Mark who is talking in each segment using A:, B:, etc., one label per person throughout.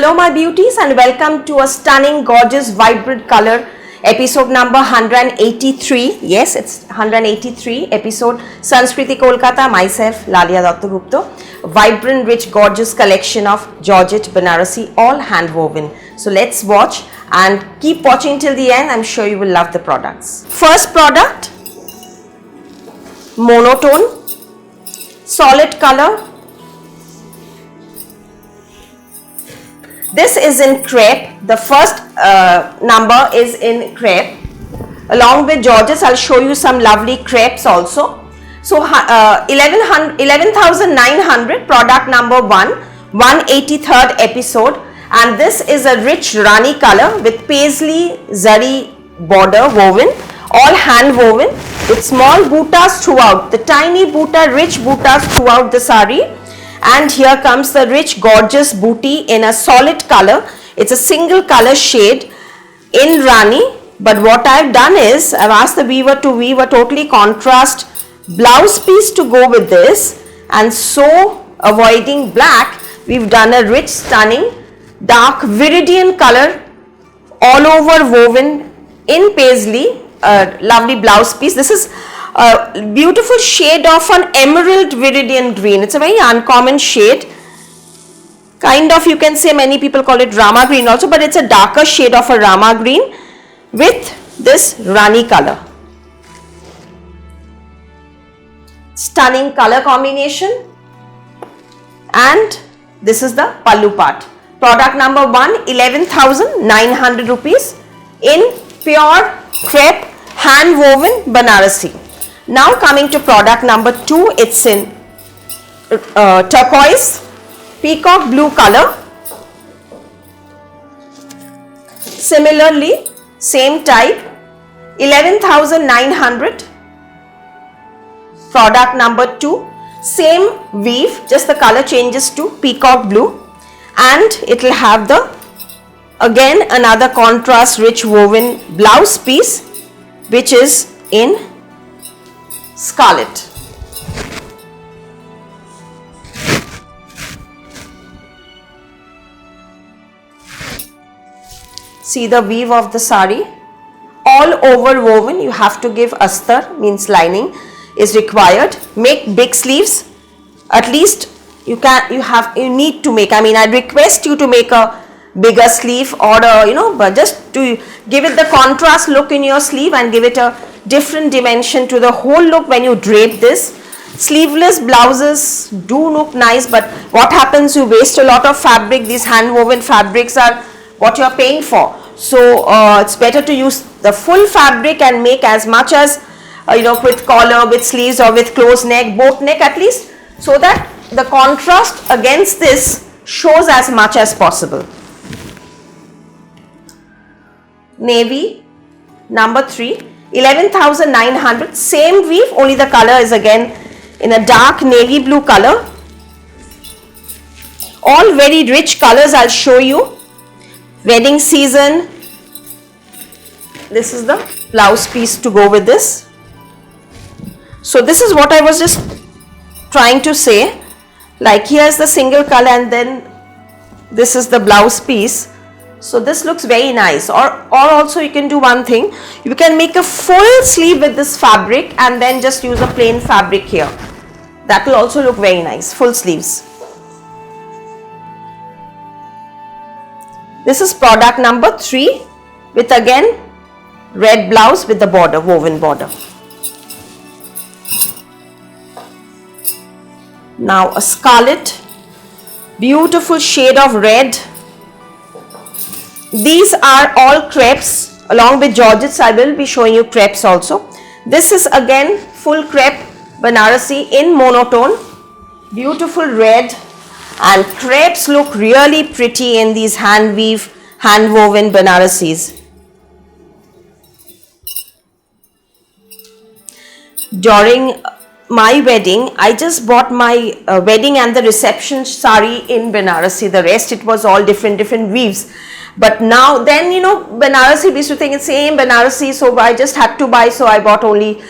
A: Hello my beauties and welcome to a stunning, gorgeous, vibrant color episode number 183. Yes, it's 183 episode. Sanskriti Kolkata, myself Lalia Dattagupta. Vibrant, rich, gorgeous collection of Georgette Banarasi, all hand woven. So let's watch and keep watching till the end. I'm sure you will love the products. First product, monotone, solid color. This is in crepe. The first number is in crepe. Along with Georgettes, I'll show you some lovely crepes also. So 11,900, product number 1, 183rd episode. And this is a rich Rani color with paisley zari border woven, all hand woven with small buttas throughout. The tiny butta, rich buttas throughout the sari. And here comes the rich gorgeous booty in a solid color. It's a single color shade in Rani, but what I've done is I've asked the weaver to weave a totally contrast blouse piece to go with this, and so avoiding black, we've done a rich stunning dark viridian color all over woven in paisley, lovely blouse piece. This is a beautiful shade of an emerald viridian green. It's a very uncommon shade, kind of, you can say many people call it Rama green also, but it's a darker shade of a Rama green with this Rani color. Stunning color combination, and this is the pallu part. Product number 1, 11,900 rupees in pure crepe hand woven Banarasi. Now coming to product number 2, it's in turquoise peacock blue color. Similarly, same type, 11,900. Product number 2, same weave, just the color changes to peacock blue, and it will have the again another contrast rich woven blouse piece which is in scarlet. See the weave of the sari, all over woven. You have to give astar, means lining is required. Make big sleeves, at least you need to make, I request you to make a bigger sleeve, or but just to give it the contrast look in your sleeve and give it a different dimension to the whole look when you drape this. Sleeveless blouses do look nice, but what happens, you waste a lot of fabric. These hand woven fabrics are what you are paying for, so it's better to use the full fabric and make as much as with collar, with sleeves, or with closed neck, both neck at least, so that the contrast against this shows as much as possible. Navy number 3, 11,900, same weave, only the color is again in a dark navy blue color. All very rich colors I'll show you. Wedding season. This is the blouse piece to go with this. So this is what I was just trying to say, like here's the single color and then this is the blouse piece. So this looks very nice, or also you can do one thing, you can make a full sleeve with this fabric and then just use a plain fabric here. That will also look very nice, full sleeves. This is product number 3 with again red blouse with the border, woven border. Now a scarlet, beautiful shade of red. These are all crepes along with Georgettes. I will be showing you crepes also. This is again full crepe Banarasi in monotone, beautiful red, and crepes look really pretty in these hand woven Banarasis. During my wedding, I just bought my wedding and the reception sari in Banarasi. The rest it was all different weaves. But now then Banarasi, we used to think it's same Banarasi, so I just had to buy, so I bought only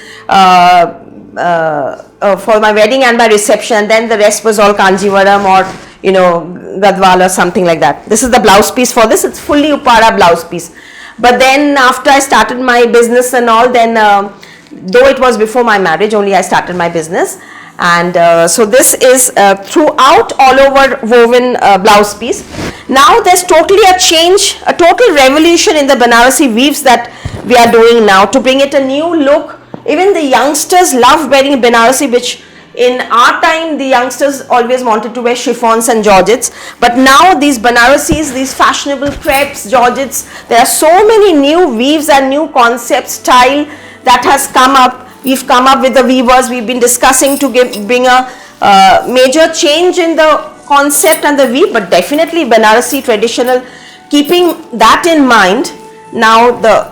A: for my wedding and my reception, and then the rest was all Kanjivaram or Gadwal or something like that. This is the blouse piece for this. It's fully Upara blouse piece. But then after I started my business and all, then though it was before my marriage only, I started my business. And so this is throughout all over woven blouse piece. Now there's totally a change, a total revolution in the Banarasi weaves that we are doing now to bring it a new look. Even the youngsters love wearing Banarasi, which in our time the youngsters always wanted to wear chiffons and georgettes, but now these Banarasis, these fashionable crepes, georgettes, there are so many new weaves and new concept style that has come up. We've come up with the weavers, we've been discussing to bring a major change in the concept and the weave, but definitely Banarasi traditional, keeping that in mind, now the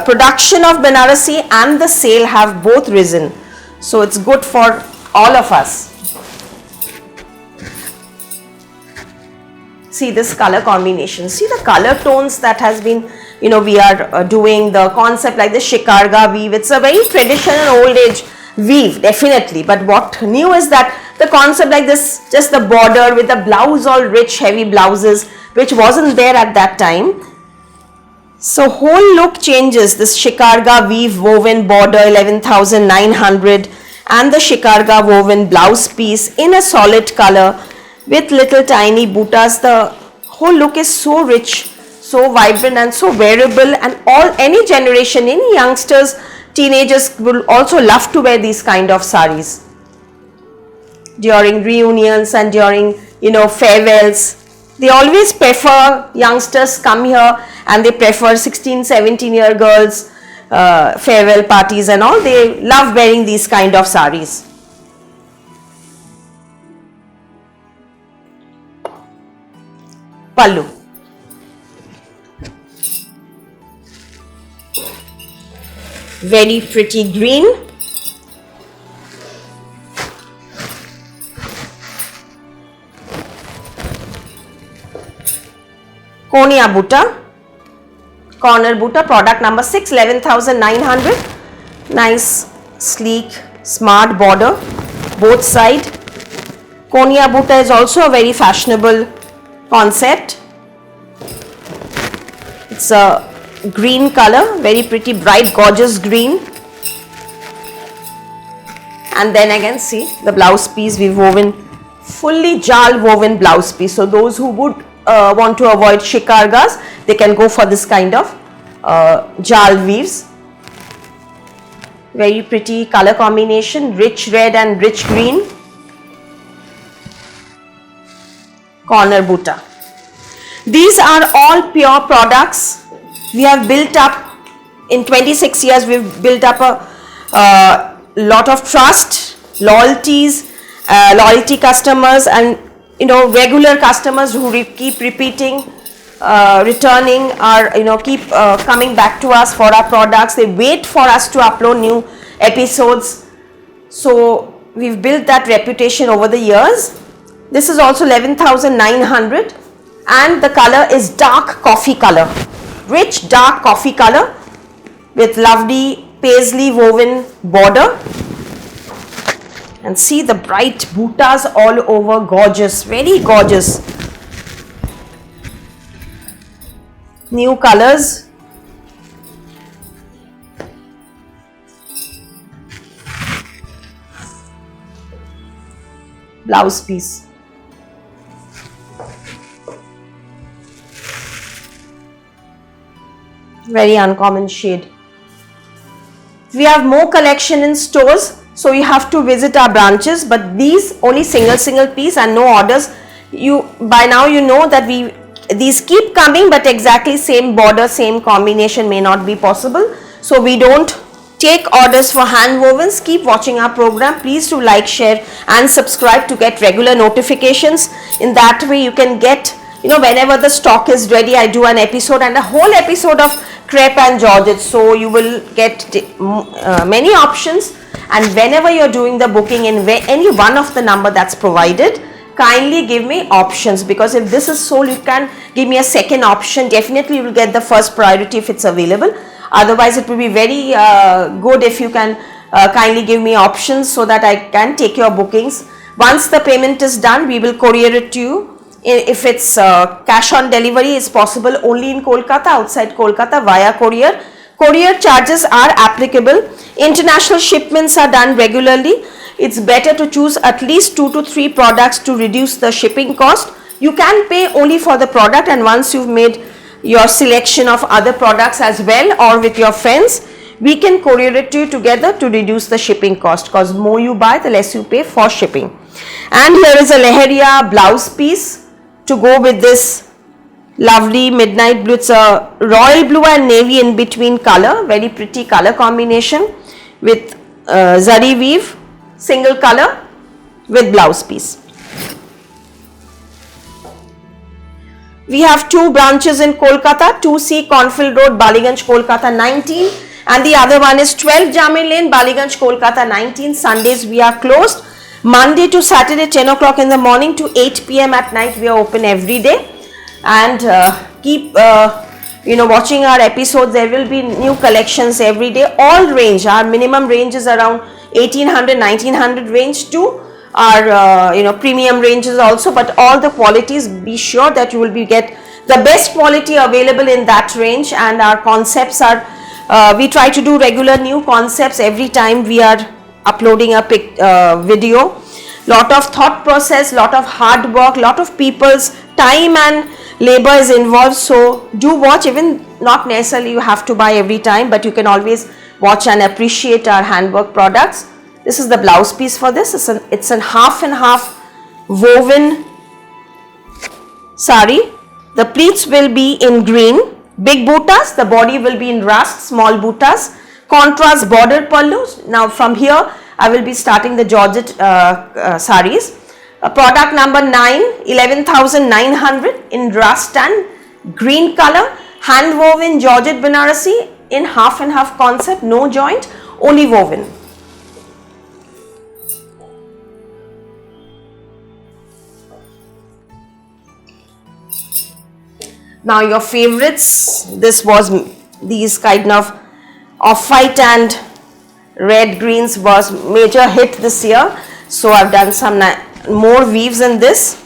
A: production of Banarasi and the sale have both risen. So it's good for all of us. See this color combination, see the color tones that has been, we are doing the concept like the shikarga weave. It's a very traditional old age weave, definitely, but what new is that the concept like this, just the border with the blouse, all rich heavy blouses, which wasn't there at that time. So whole look changes. This shikarga weave woven border 11,900 and the shikarga woven blouse piece in a solid color with little tiny buttas. The whole look is so rich, so vibrant and so wearable, and any generation, any youngsters, teenagers will also love to wear these kind of saris during reunions and during farewells. They always prefer, youngsters come here and they prefer 16-17-year girls, farewell parties and all. They love wearing these kind of saris. Pallu. Very pretty green. Konia Butta, corner Butta, product number 6, 11,900. Nice, sleek, smart border, both side. Konia Butta is also a very fashionable concept. It's a green color, very pretty, bright, gorgeous green. And then again, see the blouse piece we've woven, fully jal woven blouse piece. So those who would want to avoid shikargas, they can go for this kind of jal weaves. Very pretty color combination, rich red and rich green. Corner Butta. These are all pure products. We have built up, in 26 years, we've built up a lot of trust, loyalty customers, and regular customers who keep repeating, returning, or keep coming back to us for our products. They wait for us to upload new episodes. So we've built that reputation over the years. This is also 11,900 and the color is dark coffee color, rich dark coffee color with lovely paisley woven border. And see the bright buttas all over, gorgeous, very gorgeous. New colors. Blouse piece. Very uncommon shade. We have more collection in stores. So you have to visit our branches, but these only single piece and no orders. By now you know that these keep coming, but exactly same border, same combination may not be possible. So we don't take orders for hand wovens. Keep watching our program. Please do like, share and subscribe to get regular notifications. In that way you can get, whenever the stock is ready, I do an episode and a whole episode of crepe and georgette. So you will get many options. And whenever you're doing the booking in any one of the number that's provided, kindly give me options, because if this is sold, you can give me a second option. Definitely you will get the first priority if it's available. Otherwise, it will be very good if you can kindly give me options so that I can take your bookings. Once the payment is done, we will courier it to you. If it's cash on delivery, is possible only in Kolkata. Outside Kolkata via courier. Courier charges are applicable. International shipments are done regularly. It's better to choose at least 2 to 3 products to reduce the shipping cost. You can pay only for the product, and once you've made your selection of other products as well or with your friends, we can courier it to you together to reduce the shipping cost, because more you buy, the less you pay for shipping. And here is a Leheria blouse piece to go with this lovely midnight blue. It's a royal blue and navy in between color, very pretty color combination with zari weave, single color with blouse piece. We have 2 branches in Kolkata, 2C Cornfield Road, Ballygunge, Kolkata 19, and the other one is 12 Jamir Lane, Ballygunge, Kolkata 19. Sundays we are closed. Monday to Saturday 10 o'clock in the morning to 8 p.m. at night we are open every day. And keep watching our episodes. There will be new collections every day. All range, our minimum range is around 1800, 1900 range to our premium ranges also, but all the qualities, be sure that you will get the best quality available in that range. And our concepts are, we try to do regular new concepts every time we are uploading a video. Lot of thought process, lot of hard work, lot of people's time and labor is involved. So do watch. Even not necessarily you have to buy every time, but you can always watch and appreciate our handwork products. This is the blouse piece for this. It's a half and half woven sari. The pleats will be in green, big buttas. The body will be in rust, small buttas. Contrast border pallu. Now from here I will be starting the Georgette saris. Product number 9, 11,900 in rust and green color. Hand woven Georgette Banarasi in half and half concept, no joint, only woven. Now your favorites, this was these kind of off-white and red greens was major hit this year. So I've done some more weaves in this.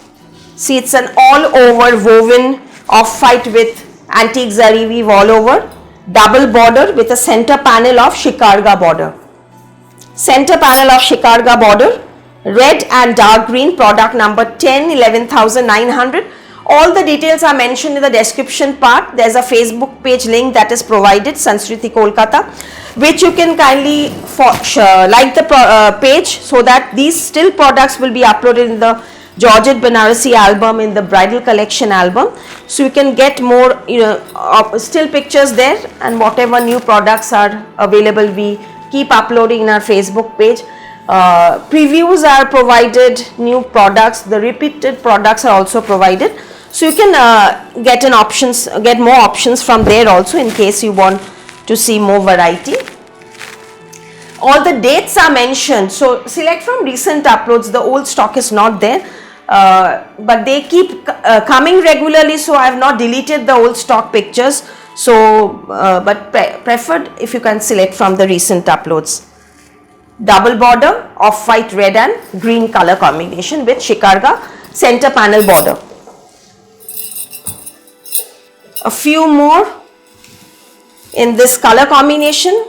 A: See, it's an all over woven off-white with antique zari weave all over. Double border with a center panel of shikarga border. Center panel of shikarga border. Red and dark green, product number 10, 11,900. All the details are mentioned in the description part. There's a Facebook page link that is provided, Sanskriti Kolkata, which you can kindly like the page, so that these still products will be uploaded in the Georgette Banarasi album, in the bridal collection album. So you can get more still pictures there, and whatever new products are available we keep uploading in our Facebook page. Previews are provided, new products, the repeated products are also provided. So you can get more options from there also in case you want to see more variety. All the dates are mentioned. So select from recent uploads. The old stock is not there, but they keep coming regularly. So I have not deleted the old stock pictures. So, but preferred if you can select from the recent uploads. Double border of white, red and green color combination with shikarga center panel border. A few more in this color combination.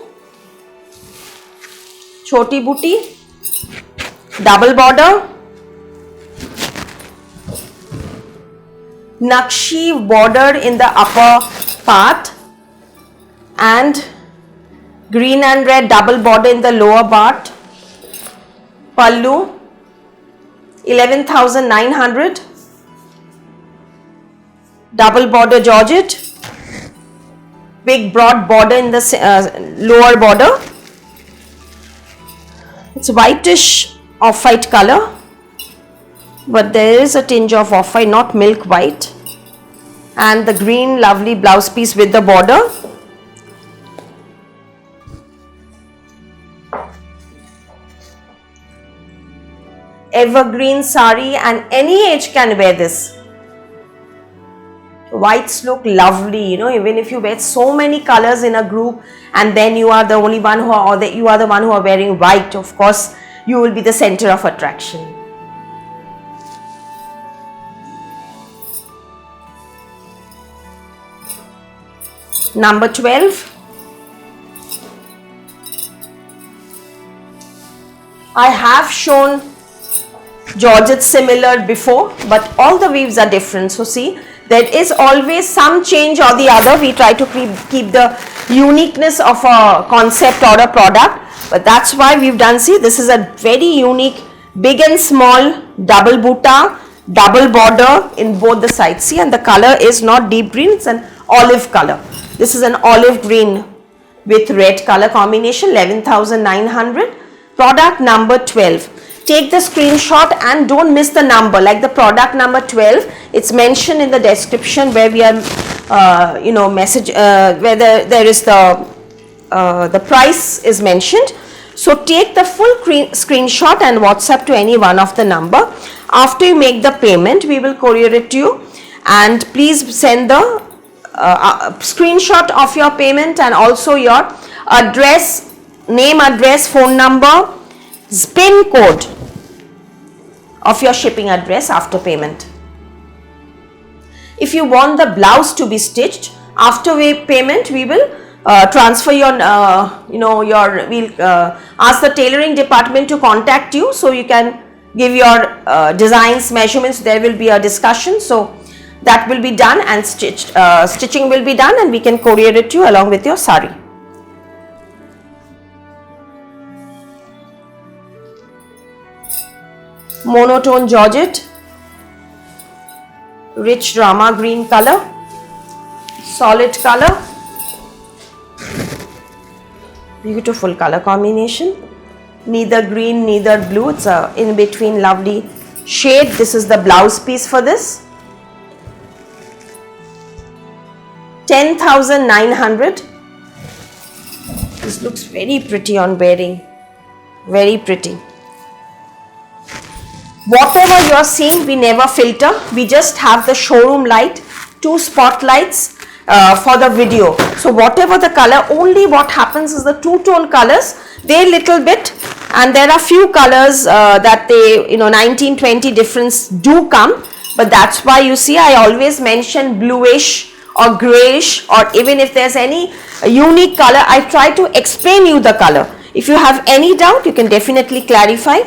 A: Choti booty, double border, Nakshi border in the upper part and green and red double border in the lower part. Pallu 11,900. Double border Georgette, big broad border in the lower border. It's whitish off-white color, but there is a tinge of off-white, not milk white. And the green lovely blouse piece with the border. Evergreen sari, and any age can wear this. Whites look lovely, even if you wear so many colors in a group and then you are the only one you are the one who are wearing white, of course you will be the center of attraction. Number 12. I have shown Georgette similar before, but all the weaves are different. So see, there is always some change or the other. We try to keep the uniqueness of a concept or a product, but that's why we've done, see, this is a very unique big and small double butta, double border in both the sides. See, and the color is not deep green, it's an olive color. This is an olive green with red color combination, 11,900. Product number 12. Take the screenshot and don't miss the number, like the product number 12. It's mentioned in the description where we are, where there is the price is mentioned. So take the full screenshot and WhatsApp to any one of the number. After you make the payment, we will courier it to you, and please send the screenshot of your payment and also your address, name, address, phone number, PIN code of your shipping address after payment. If you want the blouse to be stitched, after payment we will transfer your we'll ask the tailoring department to contact you, so you can give your designs, measurements. There will be a discussion, so that will be done, and stitching will be done, and we can courier it to you along with your sari. Monotone Georgette, rich drama green color, solid color, beautiful color combination, neither green neither blue, it's a in between lovely shade. This is the blouse piece for this. 10,900. This looks very pretty on wearing, very pretty. Whatever you are seeing, we never filter. We just have the showroom light, 2 spotlights for the video. So whatever the color, only what happens is the two-tone colors, they little bit, and there are few colors that they, 19-20 difference do come, but that's why you see I always mention bluish or grayish, or even if there's any unique color, I try to explain you the color. If you have any doubt, you can definitely clarify.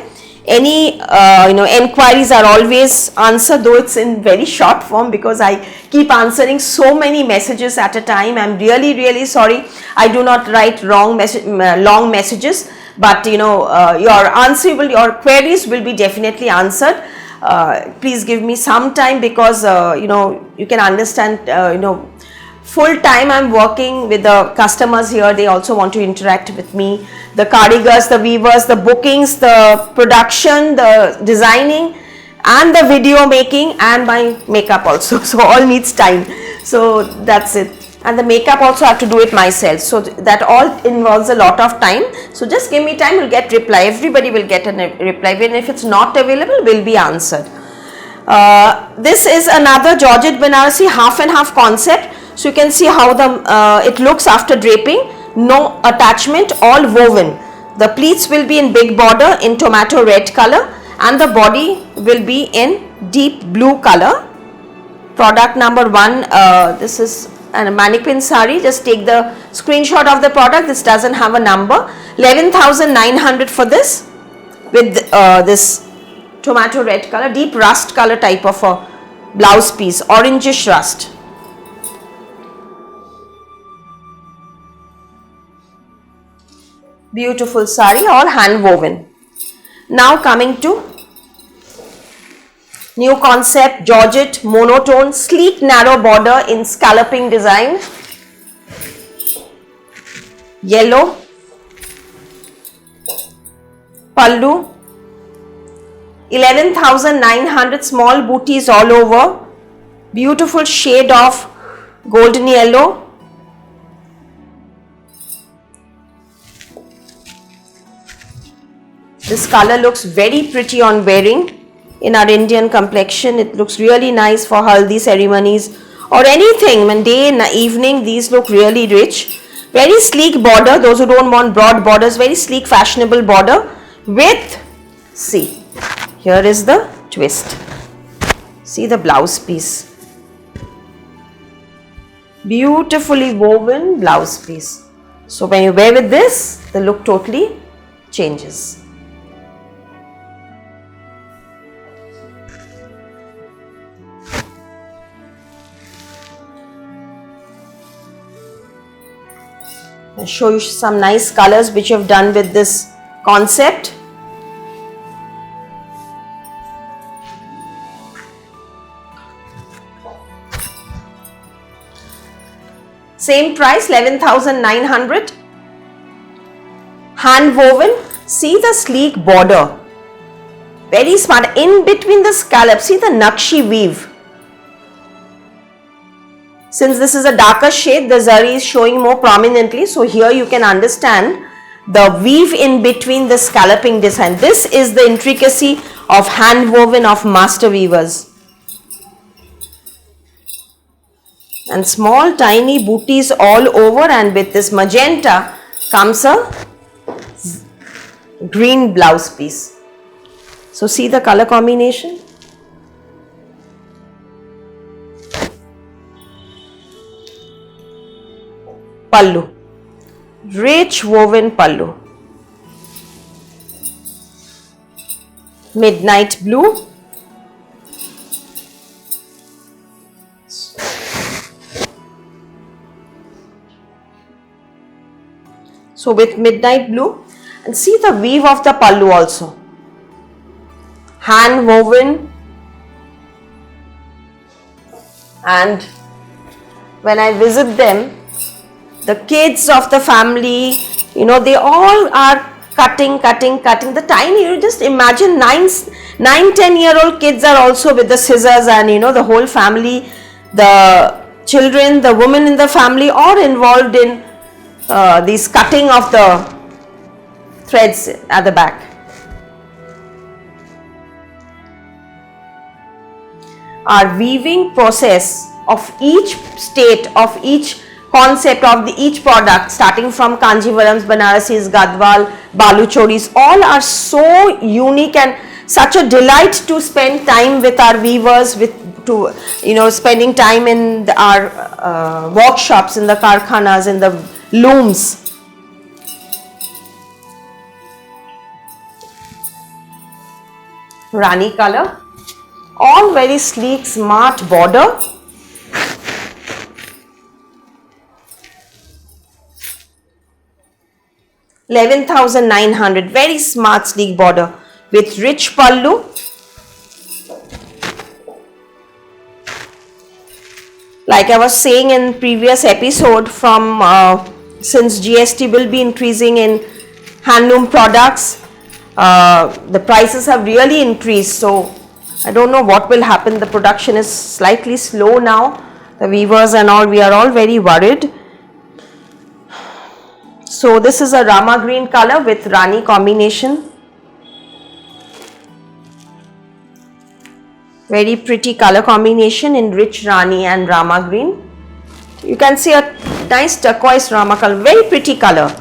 A: Any enquiries are always answered, though it's in very short form because I keep answering so many messages at a time. I'm really sorry. I do not write long messages, but your queries will be definitely answered. Please give me some time because you can understand, full time I'm working with the customers here. They also want to interact with me. The cardigans, the weavers, the bookings, the production, the designing, and the video making, and my makeup also. So all needs time. So that's it. And the makeup also I have to do it myself. So that all involves a lot of time. So just give me time, we'll get reply. Everybody will get a reply. Even if it's not available, will be answered. This is another Georgette Banarasi half and half concept. So you can see how it looks after draping. No attachment, all woven. The pleats will be in big border in tomato red color, and the body will be in deep blue color. Product number 1, this is a mannequin sari. Just take the screenshot of the product. This doesn't have a number. 11,900 for this, with this tomato red color, deep rust color type of a blouse piece, orangish rust. Beautiful sari, all hand woven. Now coming to new concept, Georgette monotone, sleek narrow border in scalloping design. Yellow. Pallu. 11,900, small booties all over. Beautiful shade of golden yellow. This color looks very pretty on wearing in our Indian complexion. It looks really nice for haldi ceremonies or anything. When day and evening, these look really rich. Very sleek border. Those who don't want broad borders, very sleek, fashionable border with, see, here is the twist. See the blouse piece. Beautifully woven blouse piece. So when you wear with this, the look totally changes. I'll show you some nice colors which you've done with this concept. Same price, 11,900. Hand woven. See the sleek border. Very smart. In between the scallop, see the Nakshi weave. Since this is a darker shade, the zari is showing more prominently. So here you can understand the weave in between the scalloping design. This is the intricacy of hand woven of master weavers. And small tiny booties all over, and with this magenta comes a green blouse piece. So see the color combination. Pallu, rich woven pallu, midnight blue, so with midnight blue, and see the weave of the pallu also, hand woven, and when I visit them, the kids of the family, you know, they all are cutting. The tiny, you just imagine 9-10-year-old kids are also with the scissors, and you know, the whole family, the children, the women in the family are involved in these cutting of the threads at the back. Our weaving process of each state, of each concept of each product, starting from Kanjivarams, Banarasis, Gadwal, Baluchoris, all are so unique and such a delight to spend time with our weavers, spending time in our workshops, in the karkhanas, in the looms. Rani color, all very sleek, smart border. $11,900, very smart sleek border with rich pallu. Like I was saying in previous episode, since GST will be increasing in handloom products, the prices have really increased. So I don't know what will happen. The production is slightly slow now. The weavers and all, we are all very worried. So this is a Rama green color with Rani combination. Very pretty color combination in rich Rani and Rama green. You can see a nice turquoise Rama color, very pretty color.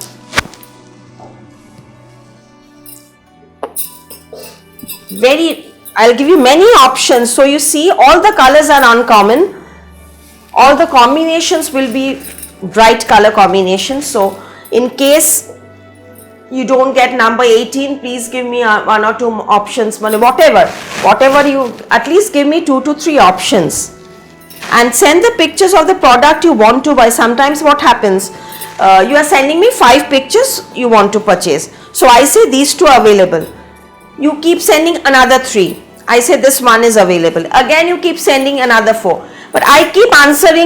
A: I'll give you many options. So you see, all the colors are uncommon. All the combinations will be bright color combinations. So in case you don't get number 18, please give me one or two options, whatever you, at least give me 2 to 3 options, and send the pictures of the product you want to buy. Sometimes what happens, you are sending me 5 pictures you want to purchase, so I say these 2 are available, you keep sending another 3, I say this one is available, again you keep sending another 4, but I keep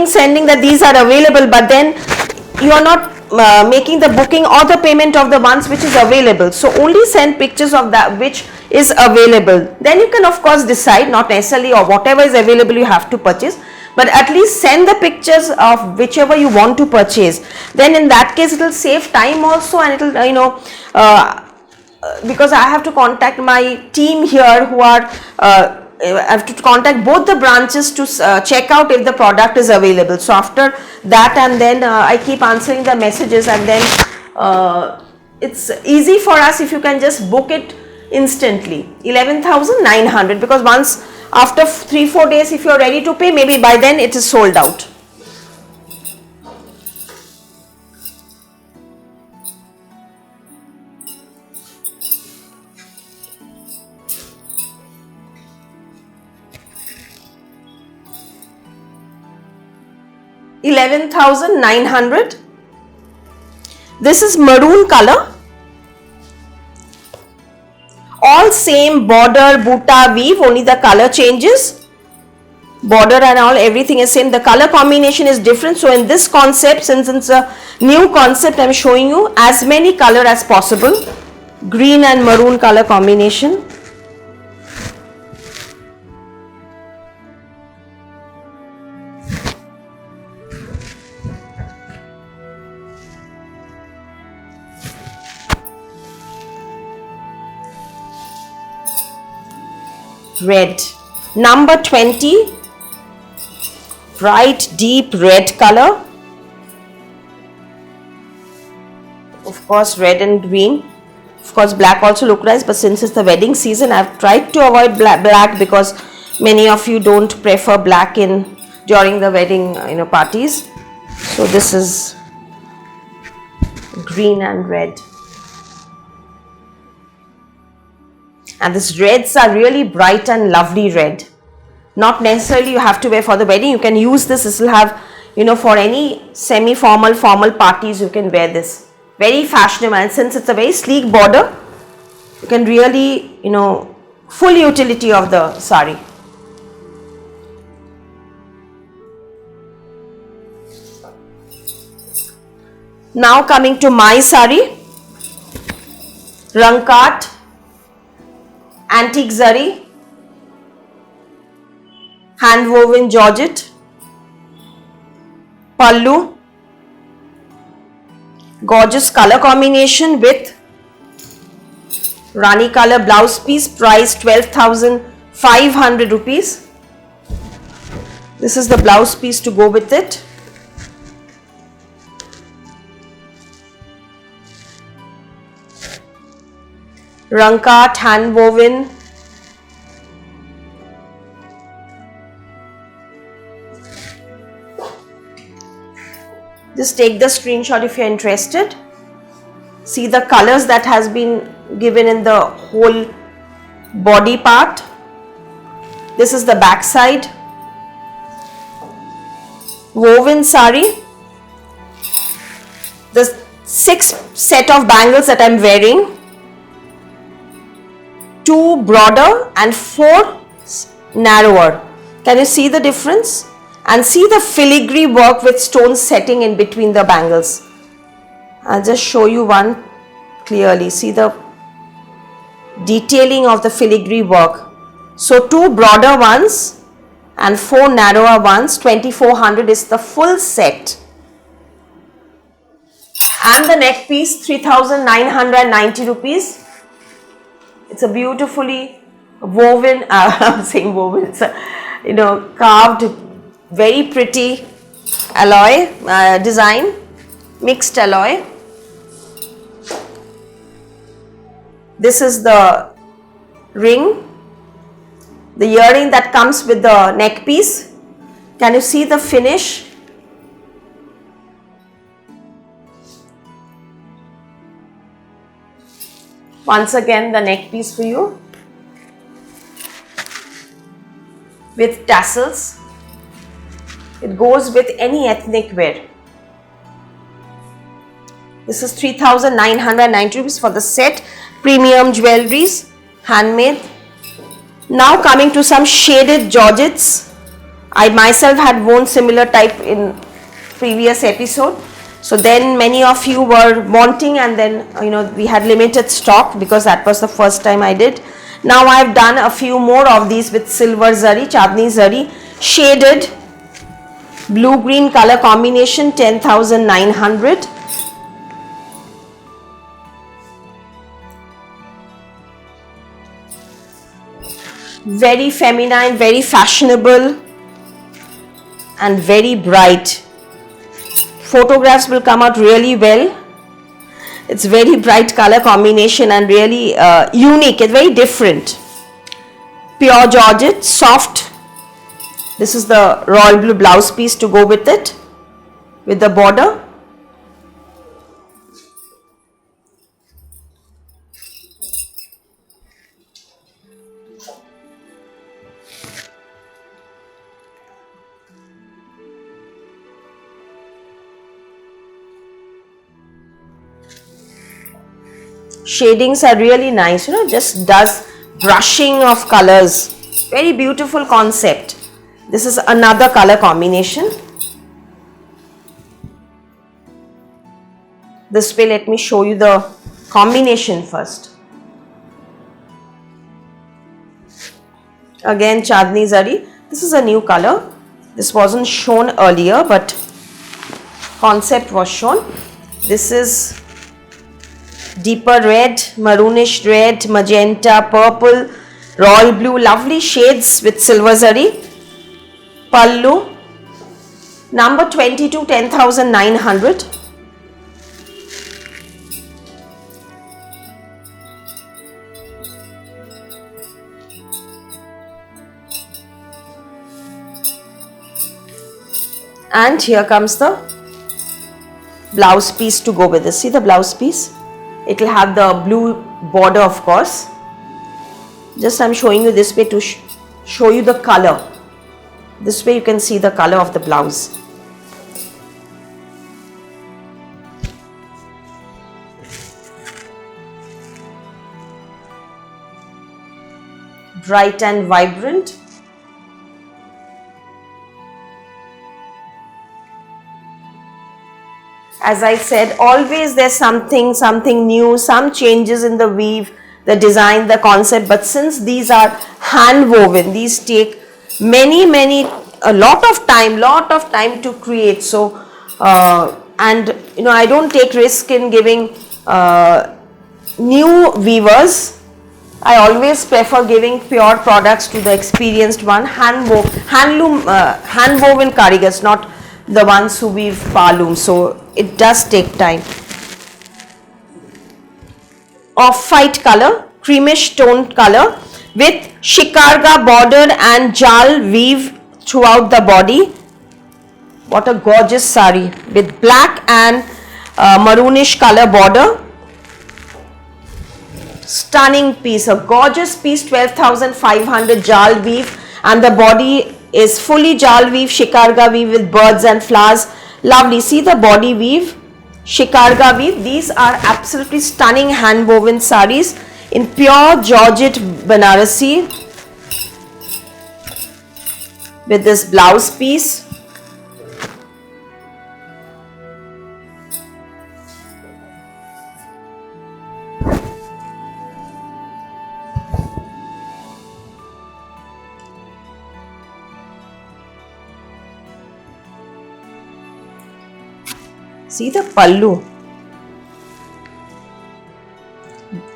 A: sending that these are available, but then you are not making the booking or the payment of the ones which is available. So only send pictures of that which is available. Then you can of course decide, not necessarily or whatever is available you have to purchase, but at least send the pictures of whichever you want to purchase. Then in that case it will save time also, and it will, because I have to contact my team here who are I have to contact both the branches to check out if the product is available. So after that, and then I keep answering the messages, and then it's easy for us if you can just book it instantly. 11,900, because once after 3-4 days if you are ready to pay, maybe by then it is sold out. 11,900. This is maroon color. All same border, buta, weave, only the color changes. Border and all, everything is same. The color combination is different. So in this concept, since it's a new concept, I am showing you as many color as possible. Green and maroon color combination. Red. Number 20. Bright deep red color. Of course, red and green. Of course, black also look nice, but since it's the wedding season, I've tried to avoid black because many of you don't prefer black during the wedding parties. So this is green and red. And these reds are really bright and lovely red. Not necessarily you have to wear for the wedding. You can use this. This will have, for any semi-formal, formal parties, you can wear this. Very fashionable, and since it's a very sleek border, you can really, full utility of the sari. Now coming to my sari, Rangkat, antique zari, hand woven georgette, pallu, gorgeous color combination with Rani color blouse piece, price 12,500 rupees. This is the blouse piece to go with it. Rangkat, hand woven. Just take the screenshot if you are interested. See the colors that has been given in the whole body part. This is the back side. Woven sari. The 6 set of bangles that I am wearing. 2 broader and 4 narrower. Can you see the difference? And see the filigree work with stones setting in between the bangles. I'll just show you one clearly. See the detailing of the filigree work. So 2 broader ones and 4 narrower ones. 2,400 is the full set. And the neck piece, 3,990 rupees. It's a beautifully woven, I'm saying woven, it's a, carved, very pretty alloy design, mixed alloy. This is the ring, the earring that comes with the neck piece. Can you see the finish? Once again, the neck piece for you with tassels. It goes with any ethnic wear. This is 3,990 rupees for the set. Premium jewelries, handmade. Now coming to some shaded georgettes. I myself had worn similar type in previous episode. So then many of you were wanting, and then we had limited stock because that was the first time I did. Now I have done a few more of these with silver zari, chandni zari, shaded blue-green color combination, 10,900. Very feminine, very fashionable and very bright. Photographs will come out really well. It's very bright color combination and really unique. It's very different. Pure georgette, soft. This is the royal blue blouse piece to go with it, with the border. Shadings are really nice, you know, just does brushing of colors. Very beautiful concept. This is another color combination. This way, let me show you the combination first. Again, Chandni Zari. This is a new color. This wasn't shown earlier, but concept was shown. This is deeper red, maroonish red, magenta, purple, royal blue, lovely shades with silver zari. Pallu, number 22, 10,900. And here comes the blouse piece to go with this. See the blouse piece? It will have the blue border, of course. Just I'm showing you this way to show you the color. This way you can see the color of the blouse. Bright and vibrant. As I said, always there's something new, some changes in the weave, the design, the concept. But since these are hand woven, these take a lot of time to create. So, and you know, I don't take risk in giving new weavers. I always prefer giving pure products to the experienced one, hand woven karigars, not the ones who weave palloom. So it does take time. Off-white color, creamish toned color with shikarga border and jal weave throughout the body. What a gorgeous sari with black and maroonish color border. Stunning piece, a gorgeous piece, 12,500 jal weave, and the body is fully jal weave, shikarga weave with birds and flowers. Lovely. See the body weave, shikarga weave. These are absolutely stunning hand woven saris in pure Georgette Banarasi with this blouse piece. See the pallu,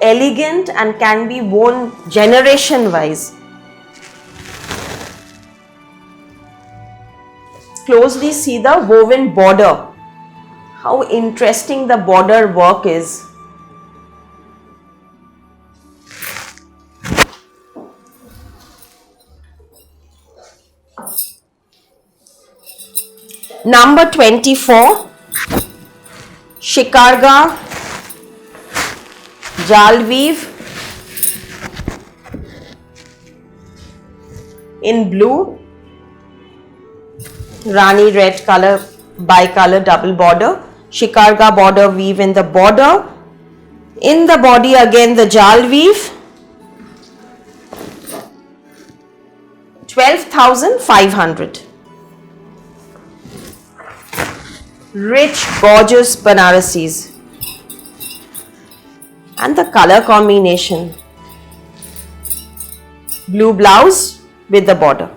A: elegant and can be worn generation wise. Closely see the woven border, how interesting the border work is. Number 24. Shikarga jal weave in blue, Rani red color, bicolor double border, shikarga border weave in the border. In the body again the jal weave, 12,500. Rich, gorgeous Banarasis. And the color combination. Blue blouse with the border.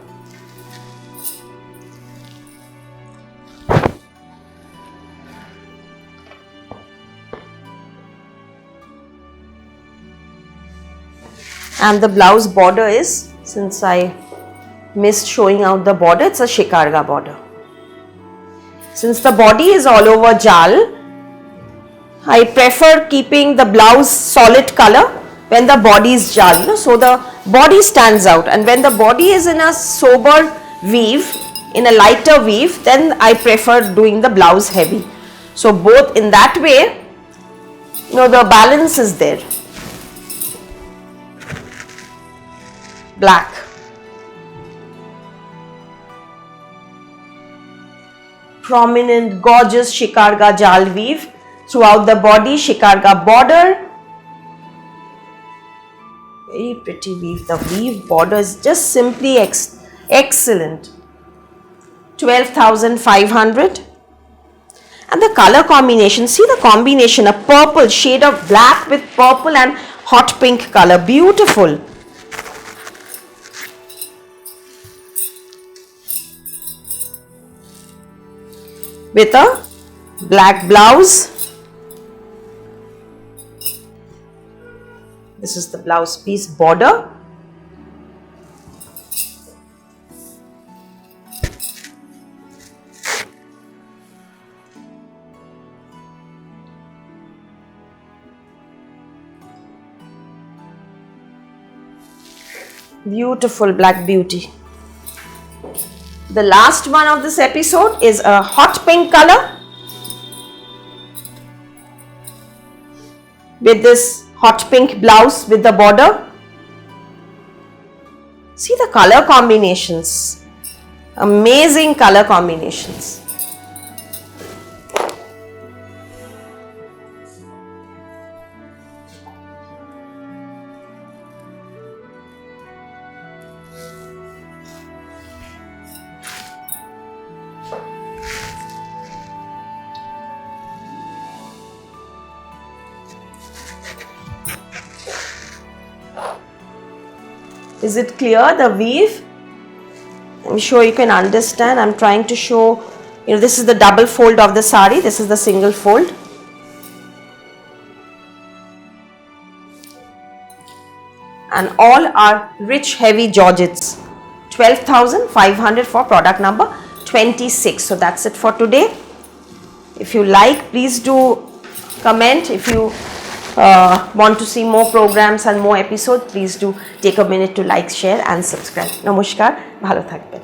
A: And the blouse border is, since I missed showing out the border, it's a shikarga border. Since the body is all over jal, I prefer keeping the blouse solid color when the body is jal, so the body stands out. And when the body is in a sober weave, in a lighter weave, then I prefer doing the blouse heavy. So both in that way, you know, the balance is there. Black. Prominent, gorgeous shikarga jal weave throughout the body, shikarga border, Very pretty weave. The weave border is just simply excellent. 12,500. And the color combination, see the combination, a purple shade of black with purple and hot pink color, beautiful. With a black blouse. This is the blouse piece border. Beautiful black beauty. The last one of this episode is a hot pink color with this hot pink blouse with the border. See the color combinations, amazing color combinations. Is it clear, the weave? I'm sure you can understand. I'm trying to show, this is the double fold of the sari, this is the single fold. And all are rich heavy georgettes. 12,500 for product number 26. So that's it for today. If you like, please do comment. If you want to see more programs and more episodes, please do take a minute to like, share and subscribe. Namaskar, bhalo thakben.